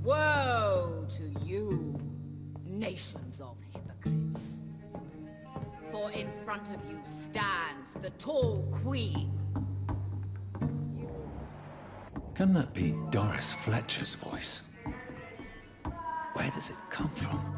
Woe to you, nations of hypocrites. For in front of you stands the tall queen. Can that be Doris Fletcher's voice? Where does it come from?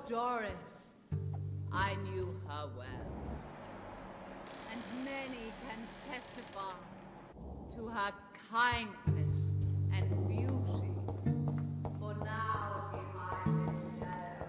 Doris, I knew her well, and many can testify to her kindness and beauty. For now he might dead.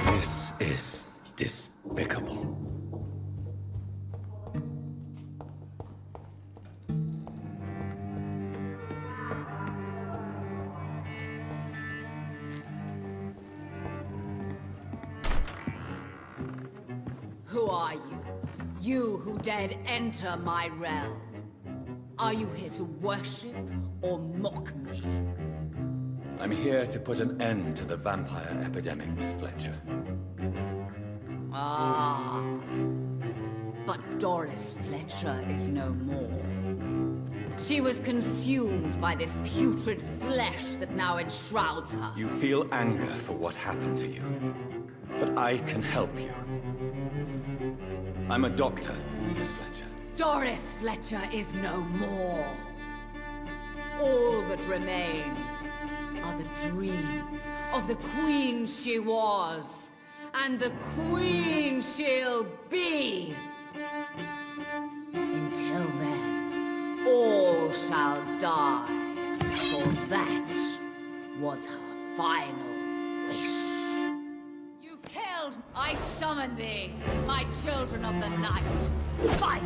This is despicable. Who are you? You who dared enter my realm. Are you here to worship or mock me? I'm here to put an end to the vampire epidemic, Miss Fletcher. Ah. But Doris Fletcher is no more. She was consumed by this putrid flesh that now enshrouds her. You feel anger for what happened to you, but I can help you. I'm a doctor, Miss Fletcher. Doris Fletcher is no more. All that remains are the dreams of the queen she was, and the queen she'll be. Until then, all shall die, for that was her final wish. You killed! I summon thee, my children of the night. Fight!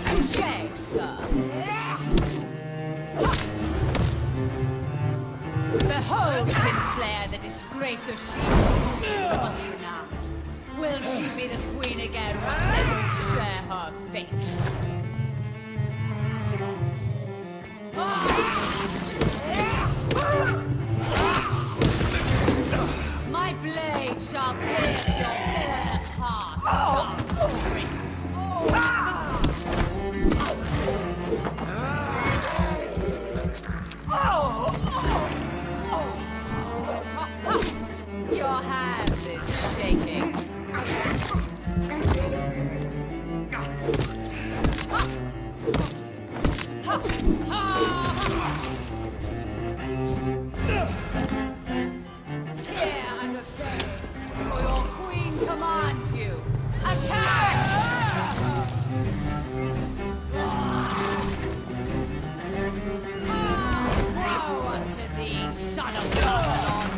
Touché, sir. Behold, Kinslayer, the disgrace of she once renowned. Will she be the queen again once they will share her fate? My blade shall pierce your villainous heart, dark prince. Your hand is shaking. Here and obey, for your queen commands you. Attack! Woe unto thee, son of Babylon!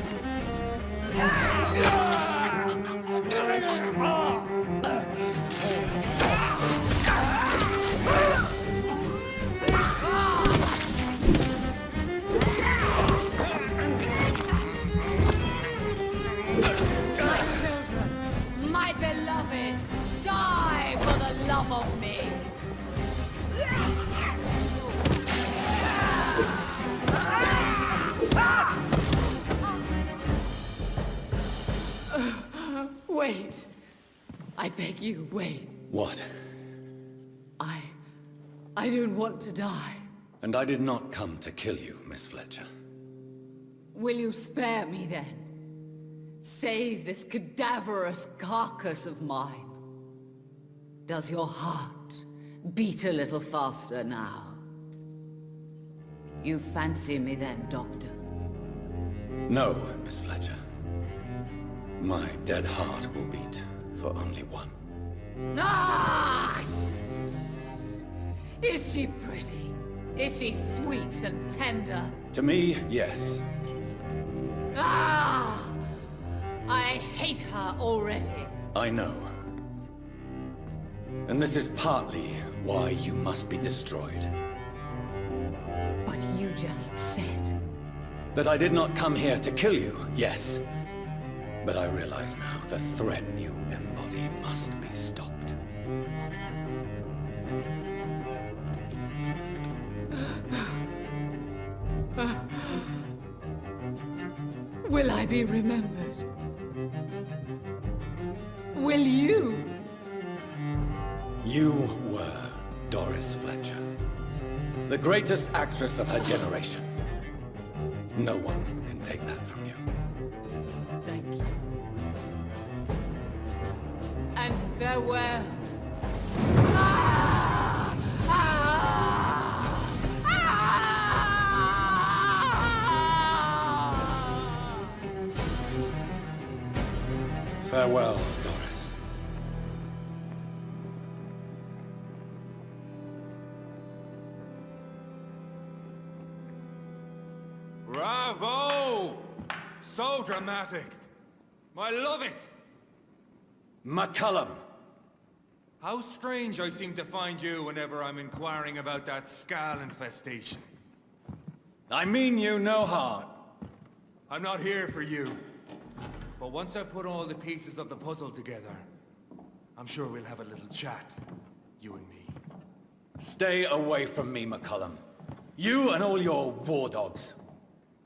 Wait. I beg you, wait. What? I don't want to die. And I did not come to kill you, Miss Fletcher. Will you spare me then? Save this cadaverous carcass of mine. Does your heart beat a little faster now? You fancy me then, Doctor? No, Miss Fletcher. My dead heart will beat for only one. Ah! Is she pretty? Is she sweet and tender? To me, yes. Ah! I hate her already. I know. And this is partly why you must be destroyed. But you just said... That I did not come here to kill you, yes. But I realize now the threat you embody must be stopped. Will I be remembered? Will you? You were Doris Fletcher. The greatest actress of her generation. No one can take that from you. Thank you. And farewell. Ah! Ah! Ah! Farewell, Doris. Bravo! So dramatic. I love it. McCullum! How strange I seem to find you whenever I'm inquiring about that Skal infestation. I mean you no harm. I'm not here for you. But once I put all the pieces of the puzzle together, I'm sure we'll have a little chat, you and me. Stay away from me, McCullum. You and all your war dogs.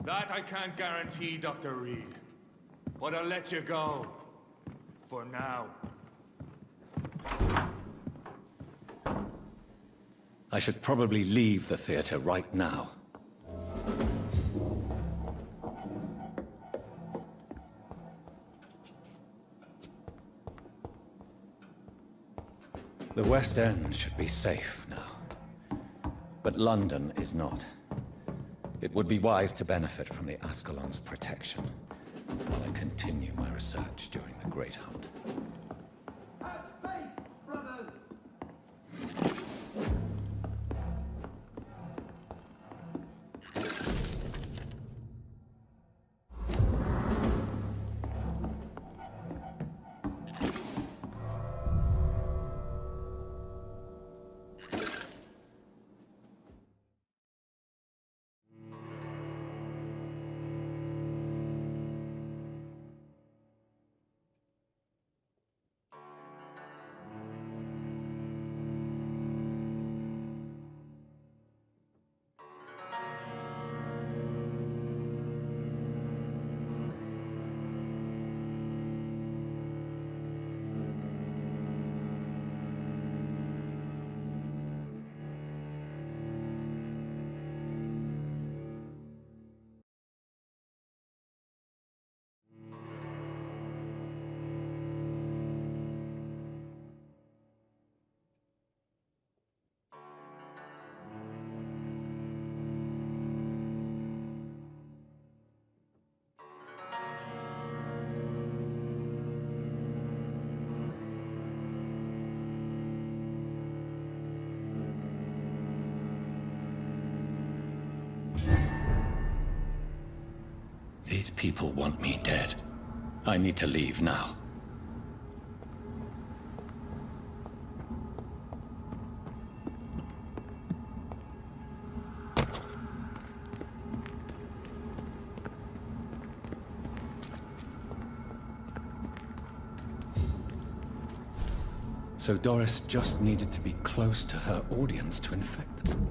That I can't guarantee, Dr. Reed. But I'll let you go. For now. I should probably leave the theater right now. The West End should be safe now. But London is not. It would be wise to benefit from the Ascalon's protection while I continue my research during the Great Hunt. Have faith, brothers! These people want me dead. I need to leave now. So Doris just needed to be close to her audience to infect them.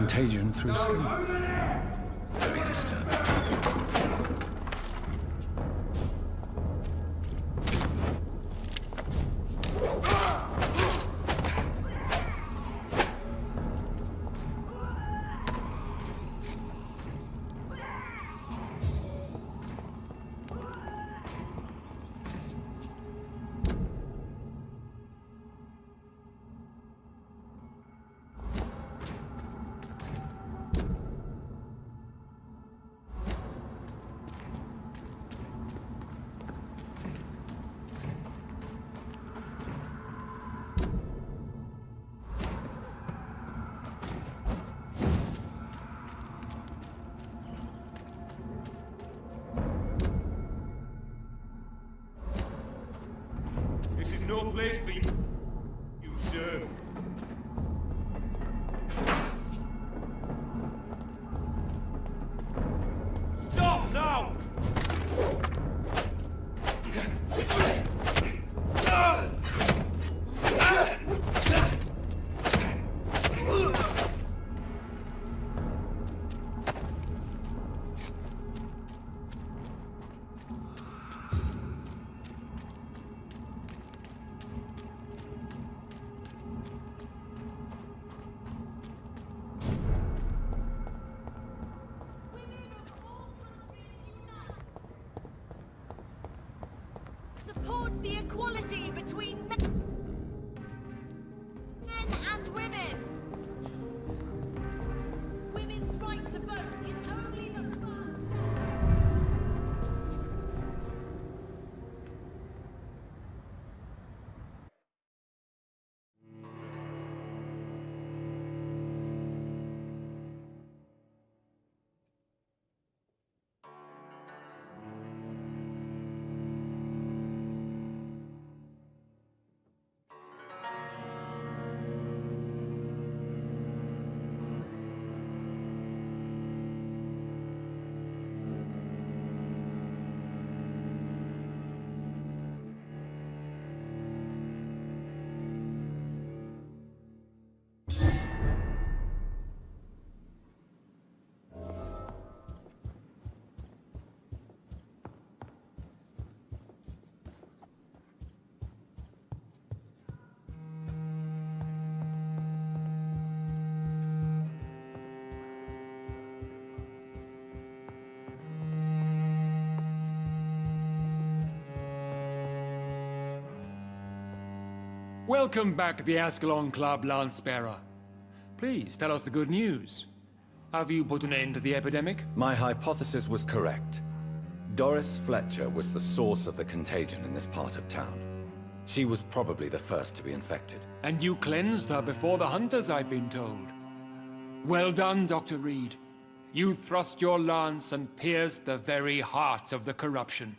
contagion through skin. Very disturbing. This is no place for you, sir. Stop now! Support the equality between men and women. Women's right to vote is only the first. Welcome back to the Ascalon Club, Lance-Bearer. Please, tell us the good news. Have you put an end to the epidemic? My hypothesis was correct. Doris Fletcher was the source of the contagion in this part of town. She was probably the first to be infected. And you cleansed her before the hunters, I've been told. Well done, Dr. Reed. You thrust your lance and pierced the very heart of the corruption.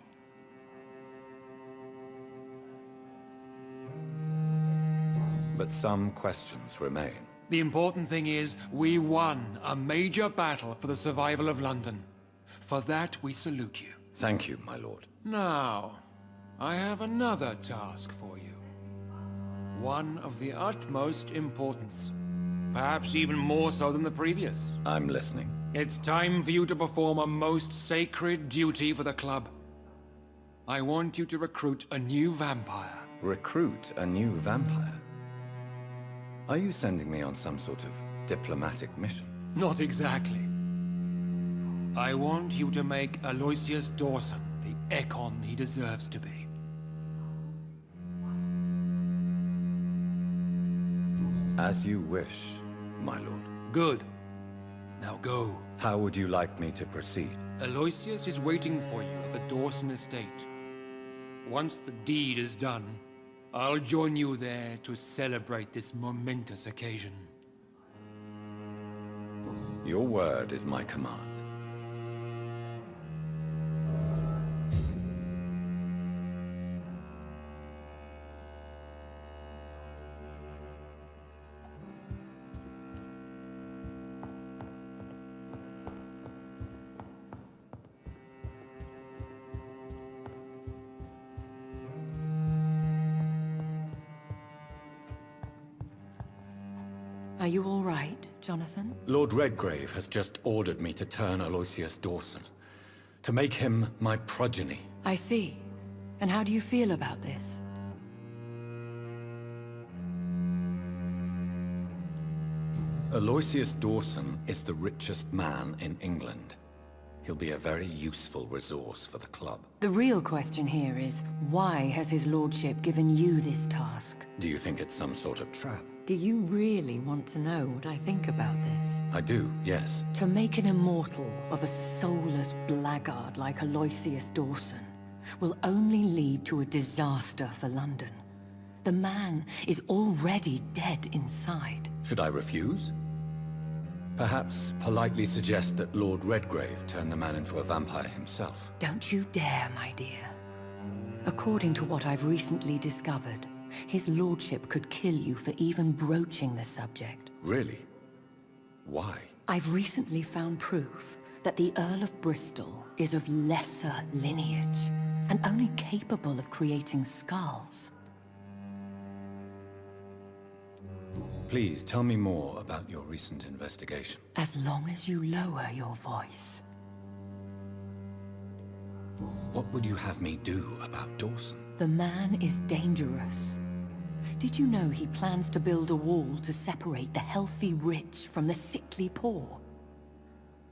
But some questions remain. The important thing is, we won a major battle for the survival of London. For that, we salute you. Thank you, my lord. Now, I have another task for you. One of the utmost importance. Perhaps even more so than the previous. I'm listening. It's time for you to perform a most sacred duty for the club. I want you to recruit a new vampire. Recruit a new vampire? Are you sending me on some sort of diplomatic mission? Not exactly. I want you to make Aloysius Dawson the Ekon he deserves to be. As you wish, my lord. Good. Now go. How would you like me to proceed? Aloysius is waiting for you at the Dawson estate. Once the deed is done, I'll join you there to celebrate this momentous occasion. Your word is my command. Are you all right, Jonathan? Lord Redgrave has just ordered me to turn Aloysius Dawson. To make him my progeny. I see. And how do you feel about this? Aloysius Dawson is the richest man in England. He'll be a very useful resource for the club. The real question here is, why has his lordship given you this task? Do you think it's some sort of trap? Do you really want to know what I think about this? I do, yes. To make an immortal of a soulless blackguard like Aloysius Dawson will only lead to a disaster for London. The man is already dead inside. Should I refuse? Perhaps politely suggest that Lord Redgrave turn the man into a vampire himself. Don't you dare, my dear. According to what I've recently discovered, his lordship could kill you for even broaching the subject. Really? Why? I've recently found proof that the Earl of Bristol is of lesser lineage and only capable of creating skulls. Please tell me more about your recent investigation. As long as you lower your voice. What would you have me do about Dawson? The man is dangerous. Did you know he plans to build a wall to separate the healthy rich from the sickly poor?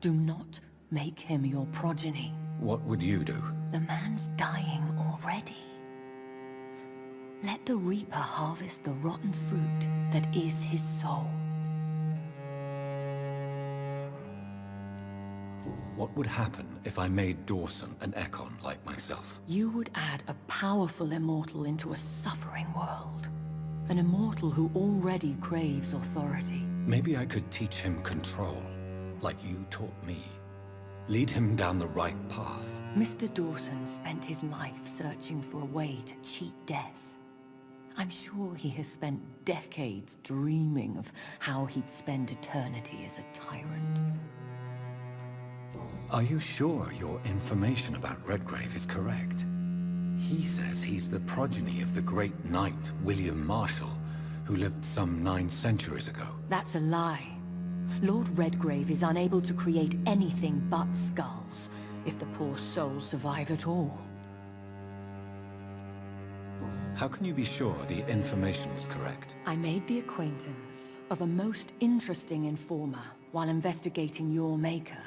Do not make him your progeny. What would you do? The man's dying already. Let the Reaper harvest the rotten fruit that is his soul. What would happen if I made Dawson an Ekon like myself? You would add a powerful immortal into a suffering world. An immortal who already craves authority. Maybe I could teach him control, like you taught me. Lead him down the right path. Mr. Dawson spent his life searching for a way to cheat death. I'm sure he has spent decades dreaming of how he'd spend eternity as a tyrant. Are you sure your information about Redgrave is correct? He says he's the progeny of the great knight William Marshall, who lived some 9 centuries ago. That's a lie. Lord Redgrave is unable to create anything but skulls, if the poor souls survive at all. How can you be sure the information was correct? I made the acquaintance of a most interesting informer while investigating your maker,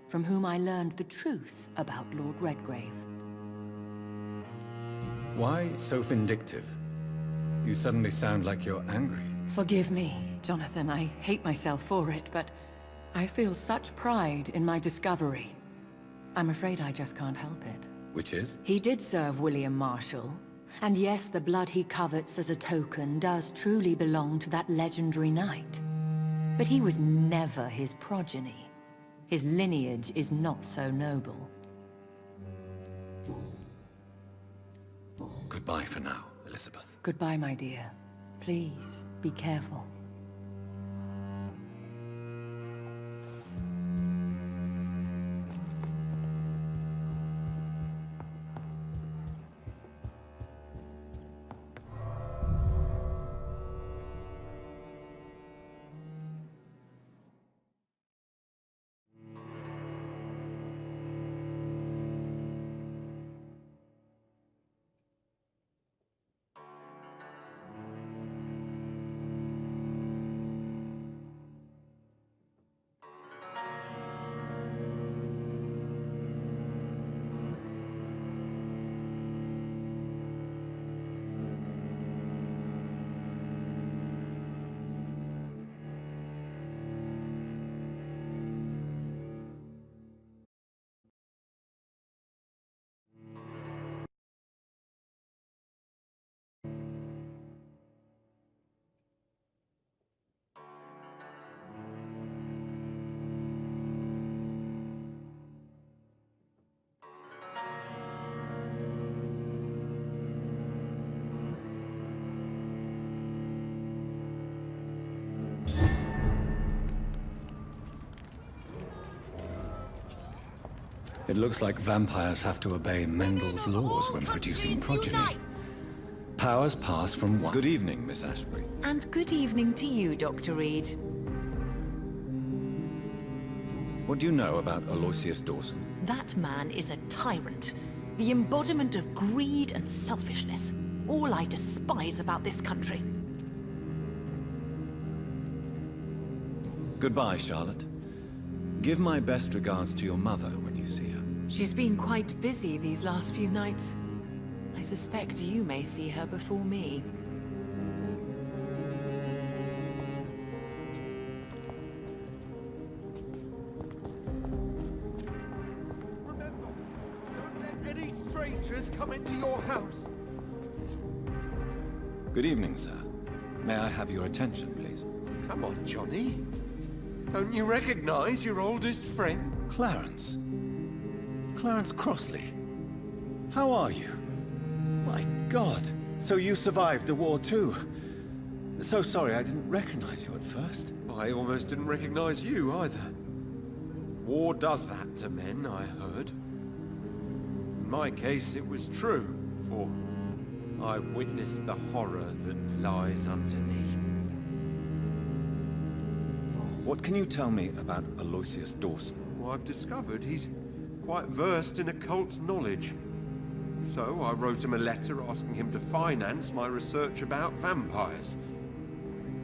from whom I learned the truth about Lord Redgrave. Why so vindictive? You suddenly sound like you're angry. Forgive me, Jonathan. I hate myself for it, but I feel such pride in my discovery. I'm afraid I just can't help it. Which is? He did serve William Marshall. And yes, the blood he covets as a token does truly belong to that legendary knight. But he was never his progeny. His lineage is not so noble. Goodbye for now, Elizabeth. Goodbye, my dear. Please, be careful. It looks like vampires have to obey Mendel's laws when producing progeny. Powers pass from one... Good evening, Miss Ashbury. And good evening to you, Dr. Reed. What do you know about Aloysius Dawson? That man is a tyrant. The embodiment of greed and selfishness. All I despise about this country. Goodbye, Charlotte. Give my best regards to your mother when you see her. She's been quite busy these last few nights. I suspect you may see her before me. Remember, don't let any strangers come into your house. Good evening, sir. May I have your attention, please? Come on, Johnny. Don't you recognize your oldest friend? Clarence. Clarence Crossley. How are you? My God. So you survived the war too. So sorry I didn't recognize you at first. I almost didn't recognize you either. War does that to men, I heard. In my case, it was true, for I witnessed the horror that lies underneath. What can you tell me about Aloysius Dawson? Well, I've discovered he's quite versed in occult knowledge. So I wrote him a letter asking him to finance my research about vampires.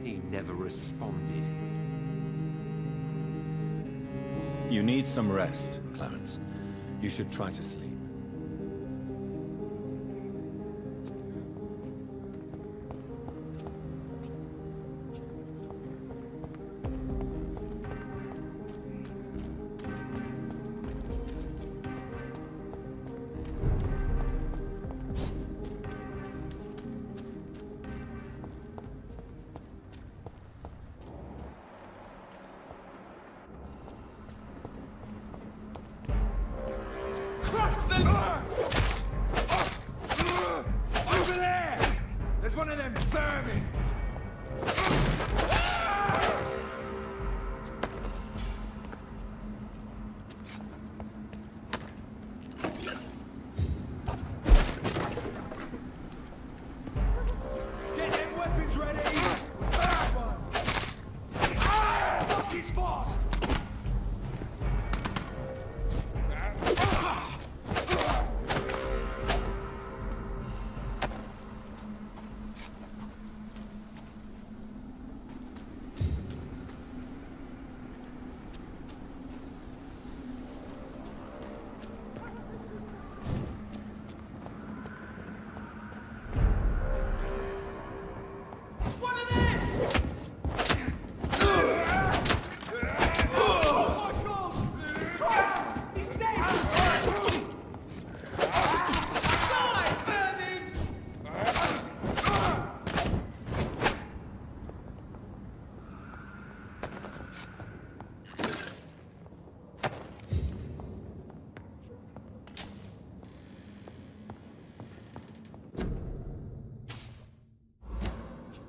He never responded. You need some rest, Clarence. You should try to sleep. Over there! There's one of them vermin! Get them weapons ready! Fuck, he's fast!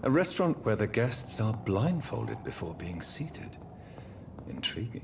A restaurant where the guests are blindfolded before being seated. Intriguing.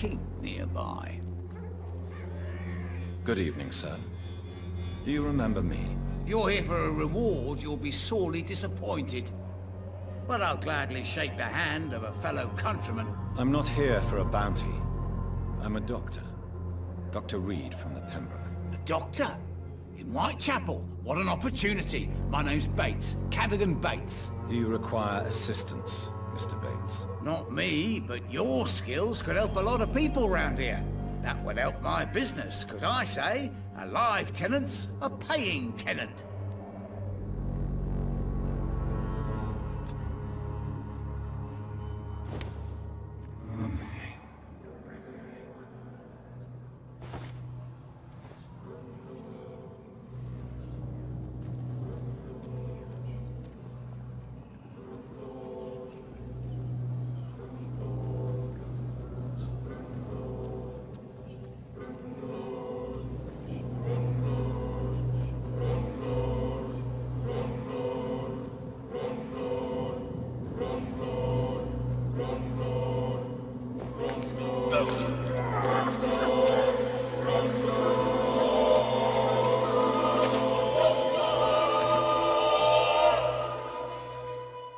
king nearby. Good evening, sir. Do you remember me? If you're here for a reward, you'll be sorely disappointed. But I'll gladly shake the hand of a fellow countryman. I'm not here for a bounty. I'm a doctor. Dr. Reed from the Pembroke. A doctor? In Whitechapel? What an opportunity! My name's Bates, Cadogan Bates. Do you require assistance, Mr. Bates? Not me, but your skills could help a lot of people round here. That would help my business, because I say, a live tenant's a paying tenant.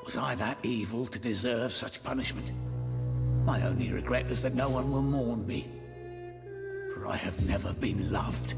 Was I that evil to deserve such punishment? My only regret is that no one will mourn me, for I have never been loved.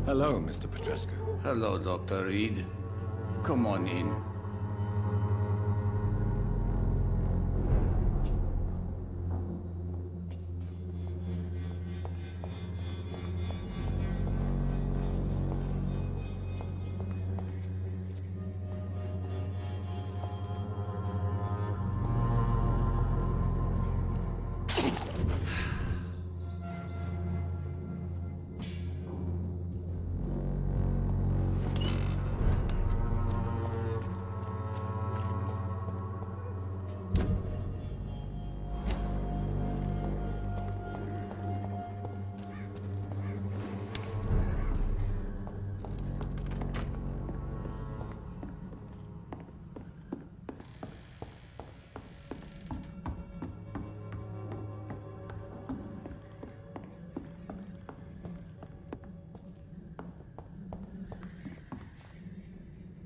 Hello, Mr. Petrescu. Hello, Dr. Reed. Come on in.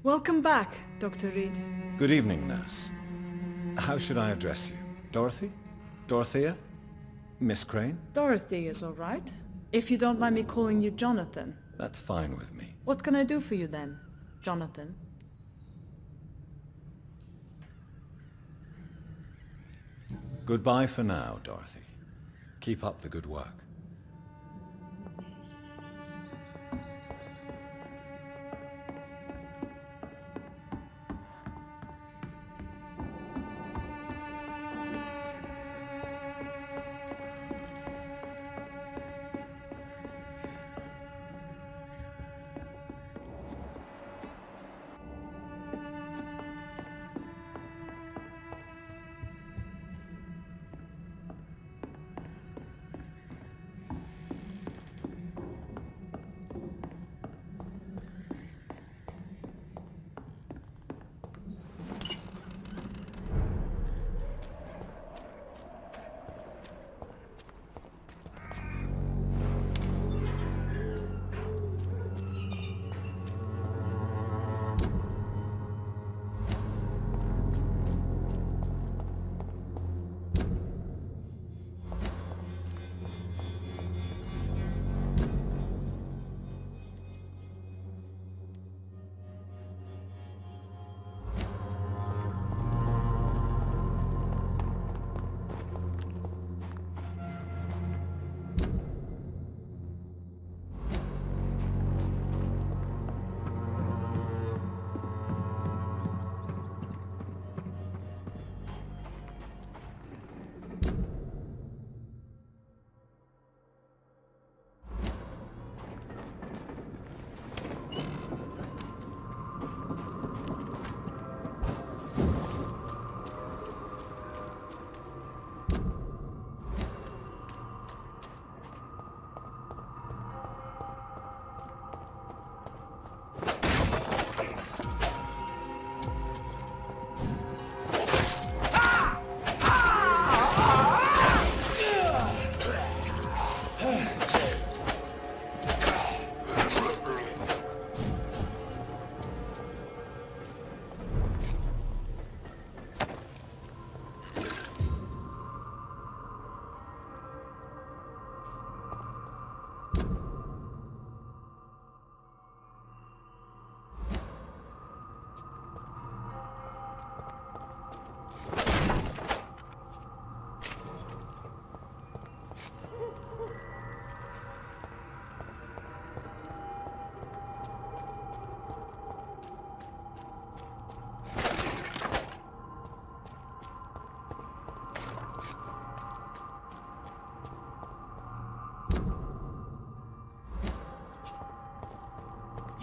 Welcome back, Dr. Reed. Good evening, nurse. How should I address you? Dorothy? Dorothea? Miss Crane? Dorothy is all right. If you don't mind me calling you Jonathan. That's fine with me. What can I do for you then, Jonathan? Goodbye for now, Dorothy. Keep up the good work.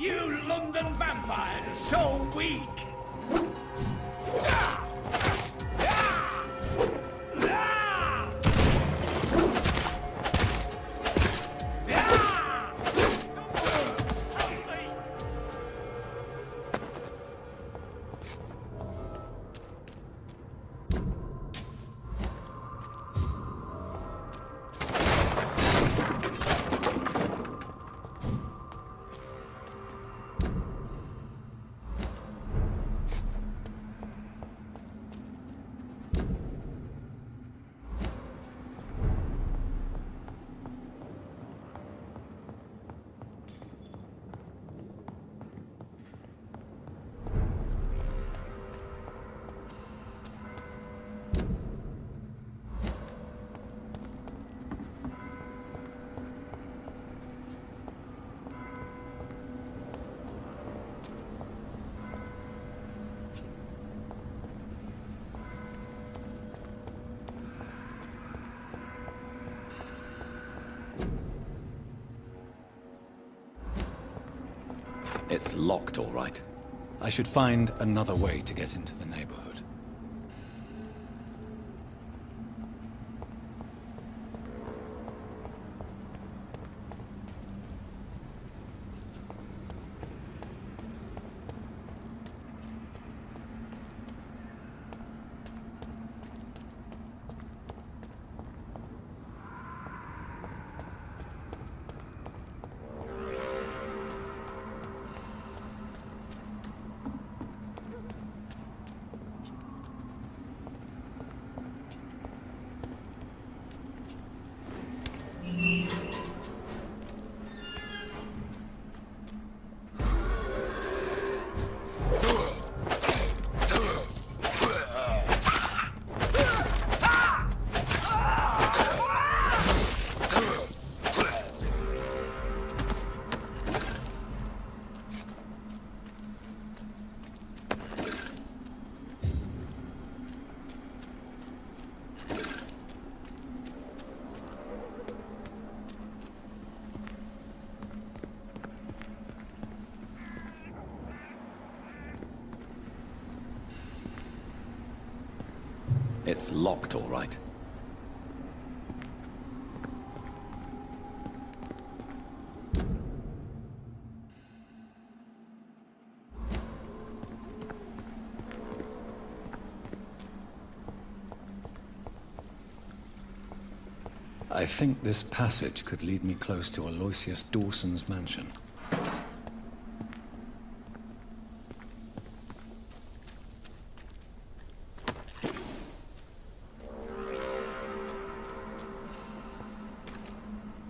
You London vampires are so weak! It's locked, all right. I should find another way to get into the neighborhood. It's locked, all right. I think this passage could lead me close to Aloysius Dawson's mansion.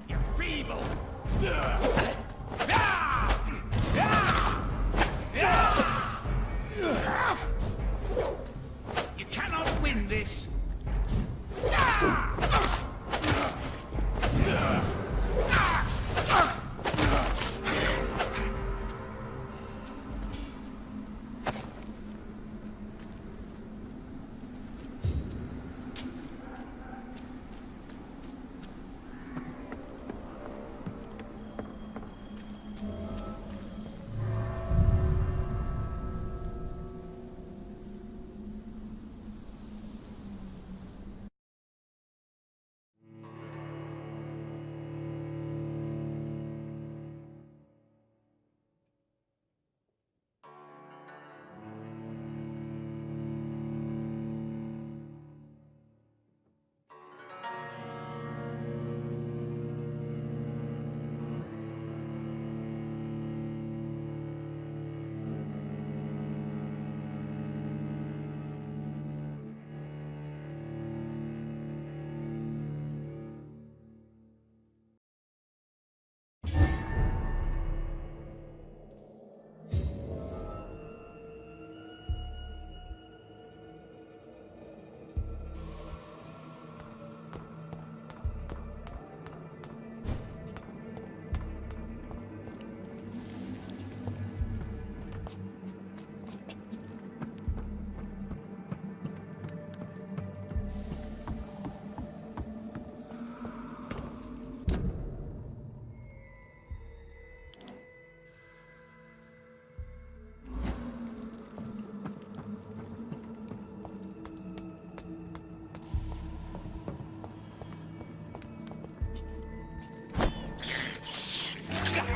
You're feeble! You cannot win this!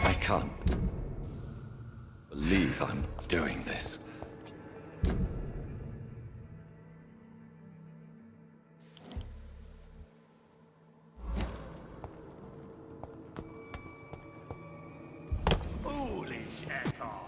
I can't believe I'm doing this. Foolish Ekon!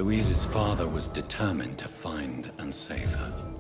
Louise's father was determined to find and save her.